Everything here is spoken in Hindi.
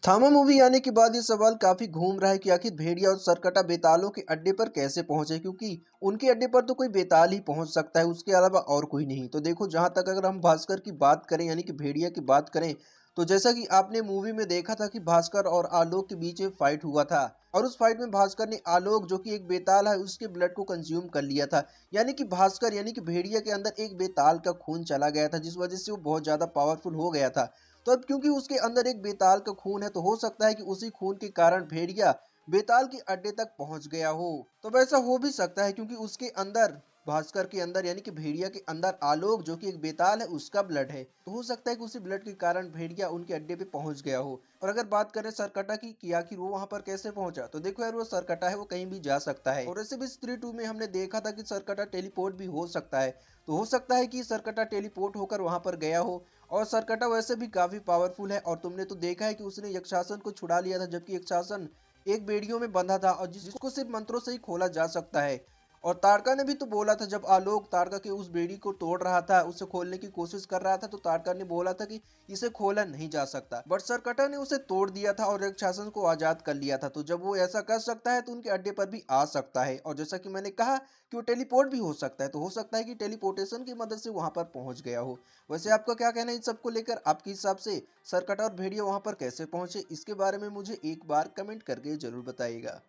थामा मूवी आने के बाद ये सवाल काफी घूम रहा है कि आखिर भेड़िया और सरकटा बेतालों के अड्डे पर कैसे पहुंचे, क्योंकि उनके अड्डे पर तो कोई बेताल ही पहुंच सकता है, उसके अलावा और कोई नहीं। तो देखो, जहां तक अगर हम भास्कर की बात करें यानी कि भेड़िया की बात करें, तो जैसा कि आपने मूवी में देखा था कि भास्कर और आलोक के बीच एक फाइट हुआ था, और उस फाइट में भास्कर ने आलोक जो कि एक बेताल है उसके ब्लड को कंज्यूम कर लिया था। यानी कि भास्कर यानी कि भेड़िया के अंदर एक बेताल का खून चला गया था, जिस वजह से वो बहुत ज्यादा पावरफुल हो गया था। तो अब क्योंकि उसके अंदर एक बेताल का खून है, तो हो सकता है कि उसी खून के कारण भेड़िया बेताल के अड्डे तक पहुंच गया हो। तो वैसा हो भी सकता है क्योंकि उसके अंदर, भास्कर के अंदर यानी कि भेड़िया के अंदर आलोक जो कि एक बेताल है उसका ब्लड है, तो हो सकता है कि उसी ब्लड के कारण भेड़िया उनके अड्डे पे पहुंच गया हो। और अगर बात करें सरकटा की कि आखिर वो वहां पर कैसे पहुंचा, तो देखो यार, वो सरकटा है वो कहीं भी जा सकता है। और ऐसे भी स्त्री 2 में हमने देखा था कि सरकटा टेलीपोर्ट भी हो सकता है। तो हो सकता है कि सरकटा टेलीपोर्ट होकर वहां पर गया हो। और सरकटा वैसे भी काफी पावरफुल है, और तुमने तो देखा है कि उसने यक्षासन को छुड़ा लिया था, जबकि यक्षासन एक बेड़ियों में बंधा था और जिसको सिर्फ मंत्रों से ही खोला जा सकता है। और तारका ने भी तो बोला था, जब आलोक तारका के उस बेड़ी को तोड़ रहा था, उसे खोलने की कोशिश कर रहा था, तो तारका ने बोला था कि इसे खोला नहीं जा सकता, बट सरकटा ने उसे तोड़ दिया था और यक्षासन को आजाद कर लिया था। तो जब वो ऐसा कर सकता है तो उनके अड्डे पर भी आ सकता है। और जैसा कि मैंने कहा कि वो टेलीपोर्ट भी हो सकता है, तो हो सकता है कि टेलीपोर्टेशन की मदद से वहां पर पहुंच गया हो। वैसे आपका क्या कहना है इन सबको लेकर? आपके हिसाब से सरकटा और भेड़िया वहां पर कैसे पहुंचे, इसके बारे में मुझे एक बार कमेंट करके जरूर बताइएगा।